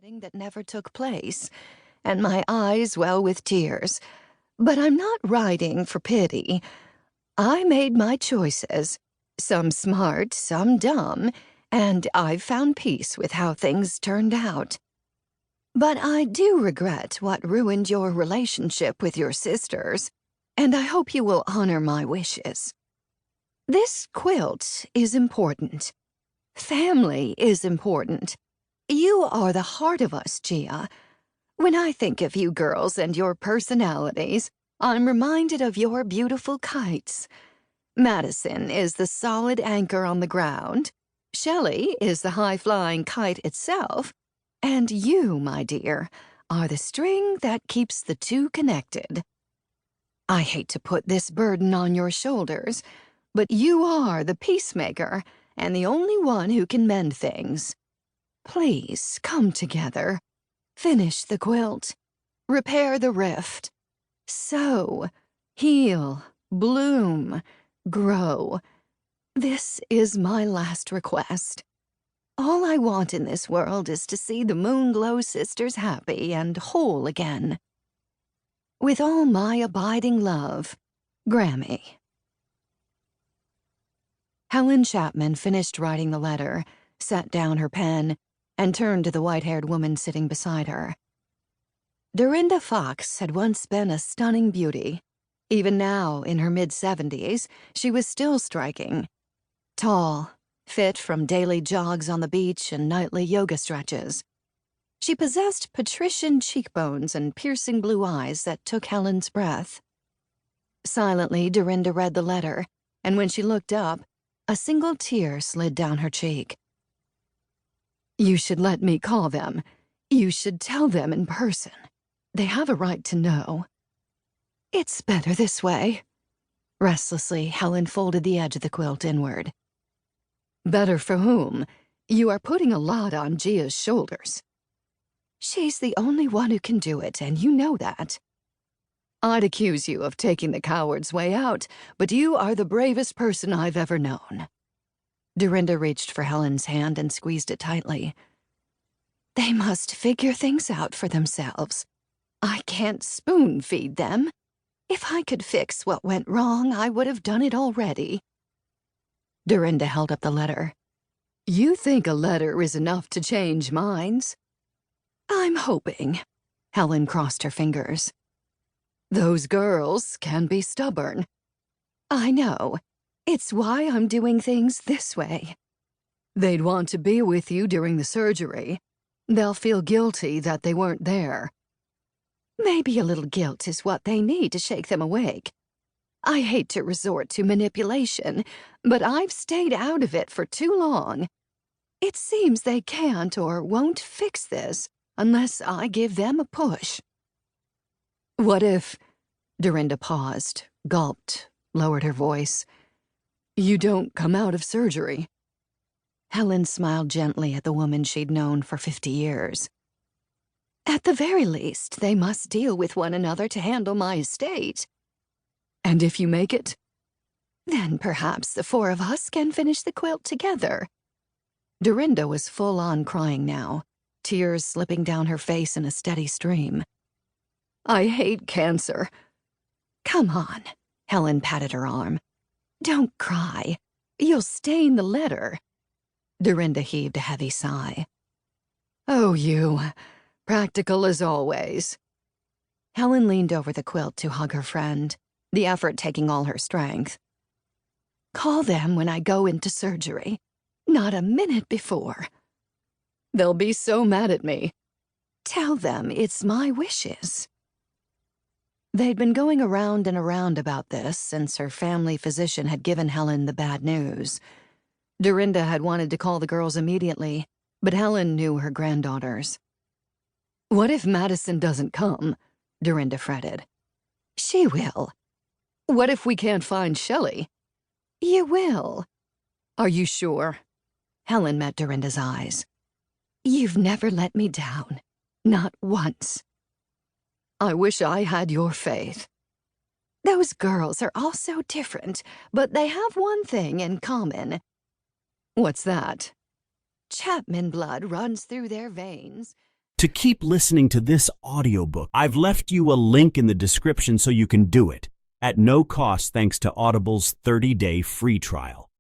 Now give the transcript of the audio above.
wedding that never took place, and my eyes well with tears. But I'm not writing for pity. I made my choices, some smart, some dumb, and I've found peace with how things turned out. But I do regret what ruined your relationship with your sisters, and I hope you will honor my wishes. This quilt is important. Family is important. You are the heart of us, Gia. When I think of you girls and your personalities, I'm reminded of your beautiful kites. Madison is the solid anchor on the ground. Shelley is the high-flying kite itself. And you, my dear, are the string that keeps the two connected. I hate to put this burden on your shoulders, but you are the peacemaker and the only one who can mend things. Please come together. Finish the quilt. Repair the rift. Sow, heal, bloom, grow. This is my last request. All I want in this world is to see the Moonglow sisters happy and whole again. With all my abiding love, Grammy. Helen Chapman finished writing the letter, set down her pen, and turned to the white-haired woman sitting beside her. Dorinda Fox had once been a stunning beauty. Even now, in her mid-70s, she was still striking. Tall, fit from daily jogs on the beach and nightly yoga stretches. She possessed patrician cheekbones and piercing blue eyes that took Helen's breath. Silently, Dorinda read the letter, and when she looked up, a single tear slid down her cheek. You should let me call them. You should tell them in person. They have a right to know. It's better this way. Restlessly, Helen folded the edge of the quilt inward. Better for whom? You are putting a lot on Gia's shoulders. She's the only one who can do it, and you know that. I'd accuse you of taking the coward's way out, but you are the bravest person I've ever known. Dorinda reached for Helen's hand and squeezed it tightly. They must figure things out for themselves. I can't spoon-feed them. If I could fix what went wrong, I would have done it already. Dorinda held up the letter. You think a letter is enough to change minds? I'm hoping. Helen crossed her fingers. Those girls can be stubborn. I know. It's why I'm doing things this way. They'd want to be with you during the surgery. They'll feel guilty that they weren't there. Maybe a little guilt is what they need to shake them awake. I hate to resort to manipulation, but I've stayed out of it for too long. It seems they can't or won't fix this unless I give them a push. What if... Dorinda paused, gulped, lowered her voice. You don't come out of surgery. Helen smiled gently at the woman she'd known for 50 years. At the very least, they must deal with one another to handle my estate. And if you make it? Then perhaps the four of us can finish the quilt together. Dorinda was full-on crying now, tears slipping down her face in a steady stream. I hate cancer. Come on, Helen patted her arm. Don't cry. You'll stain the letter. Dorinda heaved a heavy sigh. Oh, you. Practical as always. Helen leaned over the quilt to hug her friend, the effort taking all her strength. Call them when I go into surgery. Not a minute before. They'll be so mad at me. Tell them it's my wishes. They'd been going around and around about this since her family physician had given Helen the bad news. Dorinda had wanted to call the girls immediately, but Helen knew her granddaughters. What if Madison doesn't come? Dorinda fretted. She will. What if we can't find Shelley? You will. Are you sure? Helen met Dorinda's eyes. You've never let me down. Not once. I wish I had your faith. Those girls are all so different, but they have one thing in common. What's that? Chapman blood runs through their veins. To keep listening to this audiobook, I've left you a link in the description so you can do it, at no cost thanks to Audible's 30-day free trial.